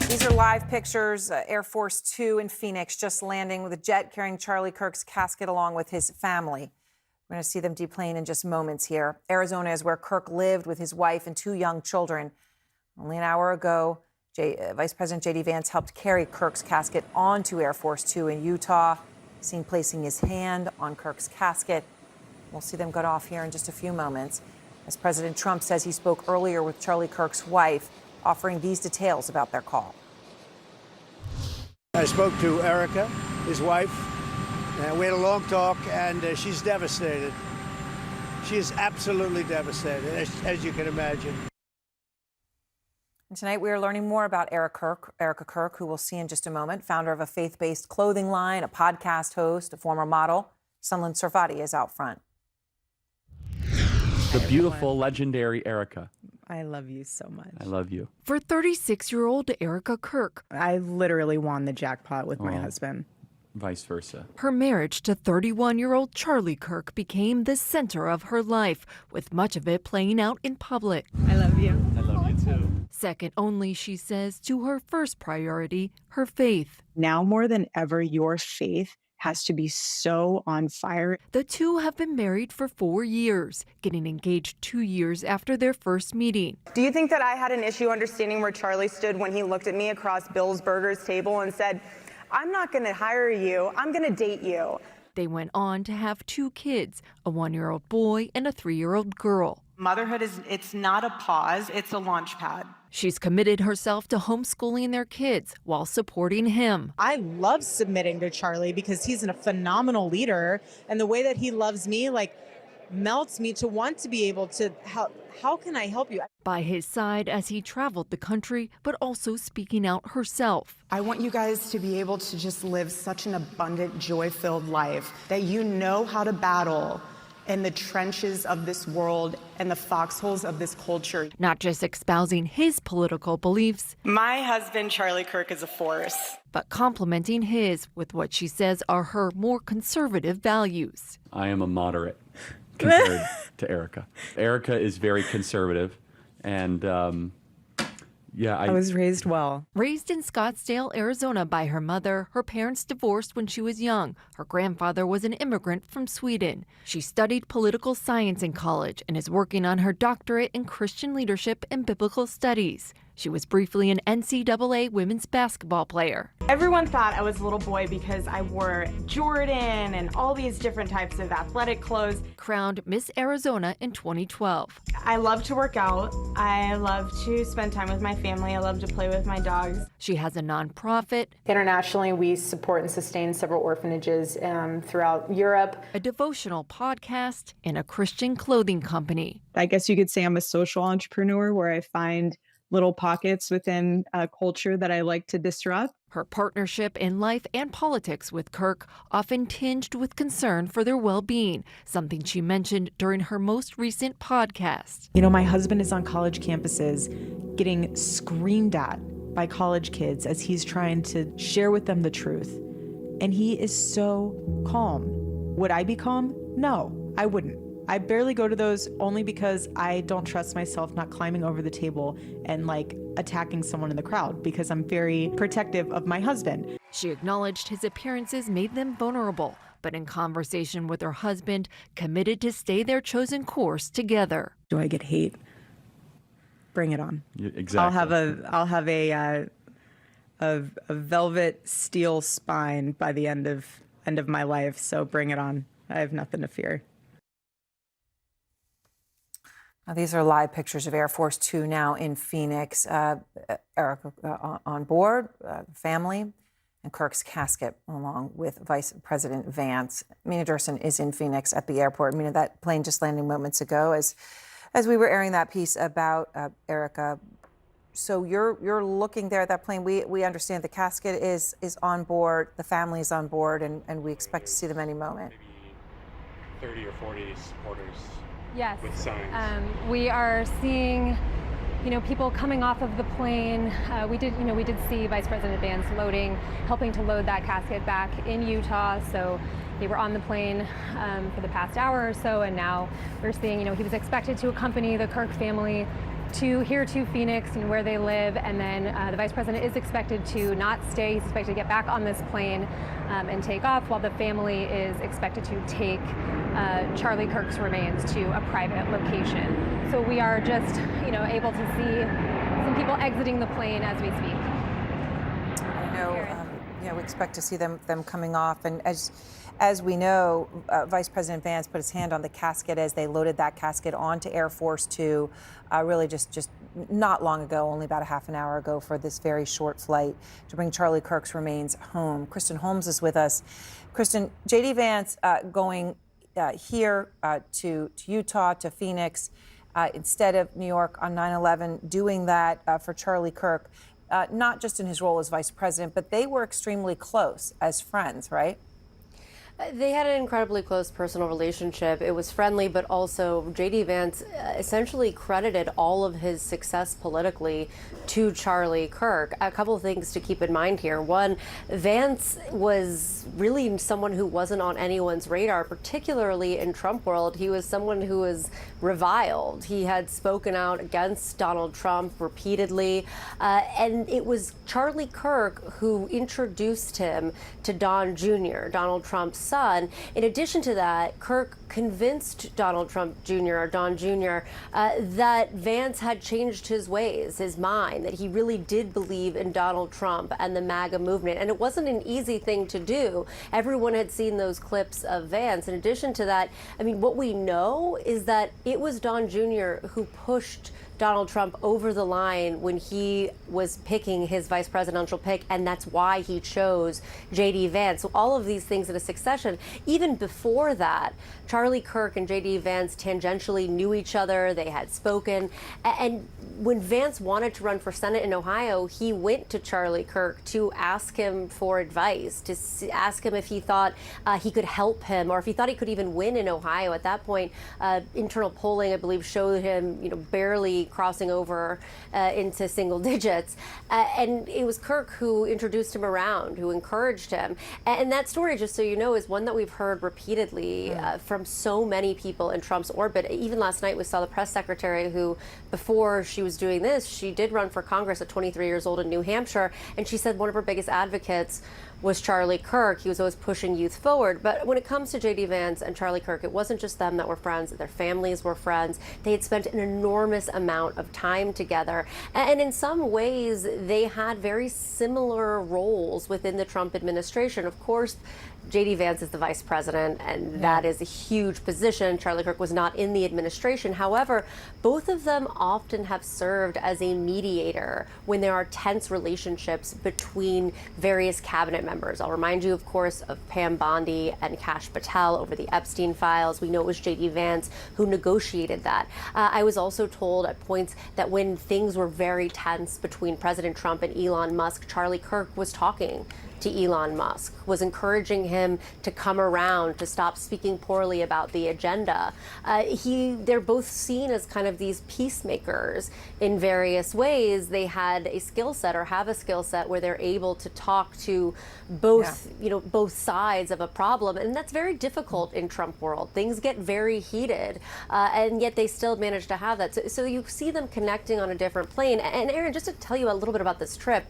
These are live pictures. Air Force Two in Phoenix just landing with a jet carrying Charlie Kirk's casket along with his family. We're going to see them deplane in just moments here. Arizona is where Kirk lived with his wife and 2 young children. Only an hour ago, Vice President J.D. Vance helped carry Kirk's casket onto Air Force Two in Utah, seen placing his hand on Kirk's casket. We'll see them get off here in just a few moments. As President Trump says he spoke earlier with Charlie Kirk's wife, offering these details about their call. I spoke to Erica, his wife, and we had a long talk, and she's devastated. She is absolutely devastated, as you can imagine. And tonight we are learning more about Erica Kirk, who we'll see in just a moment, founder of a faith-based clothing line, a podcast host, a former model. Sunland Sarvati is out front. The beautiful, legendary Erica. I love you so much. I love you. For 36-year-old Erica Kirk, I literally won the jackpot with my husband. Vice versa. Her marriage to 31-year-old Charlie Kirk became the center of her life, with much of it playing out in public. I love you. I love you too. Second only, she says, to her first priority, her faith. Now more than ever, your faith has to be so on fire. The two have been married for 4 years, getting engaged 2 years after their first meeting. Do you think that I had an issue understanding where Charlie stood when he looked at me across Bill's Burgers table and said, "I'm not going to hire you, I'm going to date you"? They went on to have 2 kids, a 1-year-old boy and a 3-year-old girl. Motherhood it's not a pause, it's a launch pad. She's committed herself to homeschooling their kids while supporting him. I love submitting to Charlie because he's a phenomenal leader, and the way that he loves me, melts me to want to be able to help. How can I help you? By his side as he traveled the country, but also speaking out herself. I want you guys to be able to just live such an abundant, joy-filled life that you know how to battle in the trenches of this world and the foxholes of this culture. Not just espousing his political beliefs, My husband, Charlie Kirk, is a force. but complementing his with what she says are her more conservative values. I am a moderate compared to Erica. Erica is very conservative, and I was raised well. Raised in Scottsdale, Arizona by her mother, her parents divorced when she was young. Her grandfather was an immigrant from Sweden. She studied political science in college and is working on her doctorate in Christian leadership and biblical studies. She was briefly an NCAA women's basketball player. Everyone thought I was a little boy because I wore Jordan and all these different types of athletic clothes. Crowned Miss Arizona in 2012. I love to work out. I love to spend time with my family. I love to play with my dogs. She has a nonprofit. Internationally, we support and sustain several orphanages throughout Europe. A devotional podcast, and a Christian clothing company. I guess you could say I'm a social entrepreneur where I find little pockets within a culture that I like to disrupt. Her partnership in life and politics with Kirk often tinged with concern for their well-being, something she mentioned during her most recent podcast. You know, my husband is on college campuses getting screamed at by college kids as he's trying to share with them the truth. And he is so calm. Would I be calm? No, I wouldn't. I barely go to those only because I don't trust myself not climbing over the table and attacking someone in the crowd because I'm very protective of my husband. She acknowledged his appearances made them vulnerable, but in conversation with her husband, committed to stay their chosen course together. Do I get hate? Bring it on. Yeah, exactly. I'll have a velvet steel spine by the end of my life, so bring it on. I have nothing to fear. Now, these are live pictures of Air Force Two now in Phoenix. Erica on board, family, and Kirk's casket, along with Vice President Vance. Mina Durson is in Phoenix at the airport. Mina, that plane just landing moments ago as we were airing that piece about Erica. So you're looking there at that plane. We understand the casket is on board, the family is on board, and we expect to see them any moment. Maybe 30 or 40 supporters. Yes. With signs. We are seeing, people coming off of the plane. We did see Vice President Vance helping to load that casket back in Utah. So they were on the plane for the past hour or so, and now we're seeing, he was expected to accompany the Kirk family here to Phoenix and where they live, and then the vice president is expected to not stay. He's expected to get back on this plane and take off, while the family is expected to take Charlie Kirk's remains to a private location. So we are just, able to see some people exiting the plane as we speak. I know, we expect to see them coming off, and as we know, Vice President Vance put his hand on the casket as they loaded that casket onto Air Force Two, really just not long ago, only about a half an hour ago, for this very short flight to bring Charlie Kirk's remains home. Kristen Holmes is with us. Kristen, J.D. Vance going here to Utah, to Phoenix, instead of New York on 9/11, doing that for Charlie Kirk, not just in his role as vice president, but they were extremely close as friends, right? They had an incredibly close personal relationship. It was friendly, but also J.D. Vance essentially credited all of his success politically to Charlie Kirk. A couple of things to keep in mind here. One, Vance was really someone who wasn't on anyone's radar, particularly in Trump world. He was someone who was reviled. He had spoken out against Donald Trump repeatedly, and it was Charlie Kirk who introduced him to Don Jr., Donald Trump's son. In addition to that, Kirk convinced Donald Trump Jr., or Don Jr., that Vance had changed his ways, his mind, that he really did believe in Donald Trump and the MAGA movement. And it wasn't an easy thing to do. Everyone had seen those clips of Vance. In addition to that, what we know is that it was Don Jr. who pushed Donald Trump over the line when he was picking his vice presidential pick, and that's why he chose J.D. Vance. So all of these things in a succession. Even before that, Charlie Kirk and J.D. Vance tangentially knew each other. They had spoken. And when Vance wanted to run for Senate in Ohio, he went to Charlie Kirk to ask him for advice, to ask him if he thought he could help him, or if he thought he could even win in Ohio. At that point, internal polling, I believe, showed him, barely crossing over into single digits. And it was Kirk who introduced him around, who encouraged him. And that story, just so you know, is one that we've heard repeatedly from so many people in Trump's orbit. Even last night, we saw the press secretary who, before she was doing this, she did run for Congress at 23 years old in New Hampshire. And she said one of her biggest advocates was Charlie Kirk. He was always pushing youth forward. But when it comes to J.D. Vance and Charlie Kirk, it wasn't just them that were friends. Their families were friends. They had spent an enormous amount of time together. And in some ways, they had very similar roles within the Trump administration. Of course, J.D. Vance is the vice president, and that is a huge position. Charlie Kirk was not in the administration. However, both of them often have served as a mediator when there are tense relationships between various cabinet members. I'll remind you, of course, of Pam Bondi and Kash Patel over the Epstein files. We know it was J.D. Vance who negotiated that. I was also told at points that when things were very tense between President Trump and Elon Musk, Charlie Kirk was talking to Elon Musk, was encouraging him to come around, to stop speaking poorly about the agenda. They're both seen as kind of these peacemakers in various ways. They had a skill set, or have a skill set, where they're able to talk to both, both sides of a problem. And that's very difficult in Trump world. Things get very heated, and yet they still manage to have that. So you see them connecting on a different plane. And Aaron, just to tell you a little bit about this trip,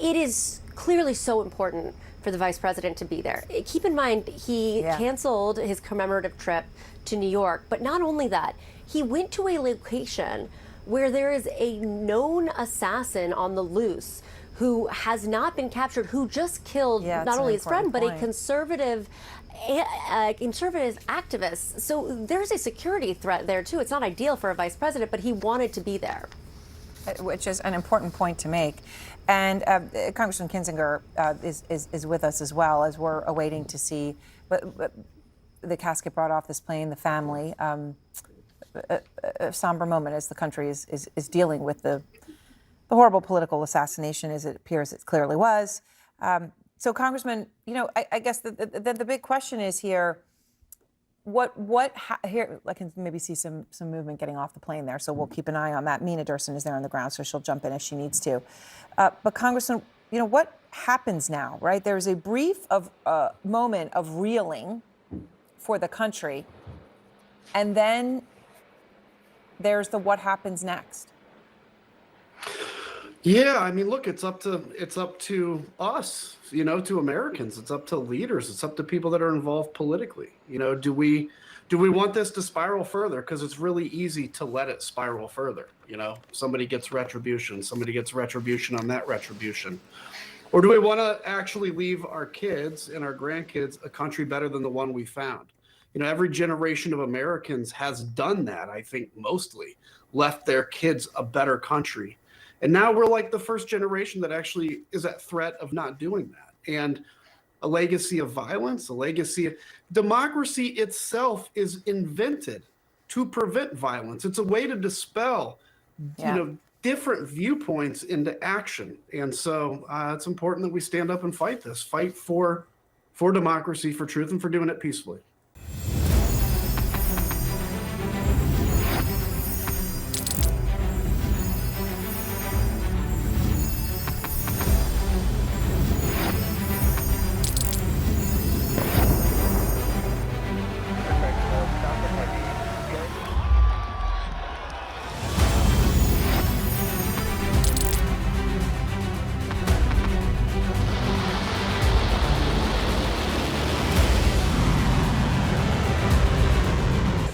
it is clearly so important for the vice president to be there. Keep in mind, he canceled his commemorative trip to New York, but not only that, he went to a location where there is a known assassin on the loose who has not been captured, who just killed not only his friend, but a conservative activist. So there's a security threat there too. It's not ideal for a vice president, but he wanted to be there. Which is an important point to make. And Congressman Kinzinger is with us as well, as we're awaiting to see the casket brought off this plane, the family. A somber moment as the country is dealing with the horrible political assassination, as it appears it clearly was. So, Congressman, I guess the big question is here, here I can maybe see some movement getting off the plane there, so we'll keep an eye on that. Mina Durson is there on the ground, so she'll jump in if she needs to. But Congressman, what happens now, right? There's a brief moment of reeling for the country, and then there's the what happens next. Yeah, I mean, look, it's up to us, to Americans. It's up to leaders. It's up to people that are involved politically. Do we want this to spiral further? Because it's really easy to let it spiral further. Somebody gets retribution. Somebody gets retribution on that retribution. Or do we want to actually leave our kids and our grandkids a country better than the one we found? Every generation of Americans has done that, I think, mostly left their kids a better country. And now we're like the first generation that actually is at threat of not doing that. And a legacy of violence, a legacy of democracy itself is invented to prevent violence. It's a way to dispel, different viewpoints into action. And so it's important that we stand up and fight this, fight for democracy, for truth, and for doing it peacefully.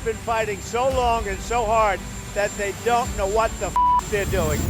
Been fighting so long and so hard that they don't know what the they're doing.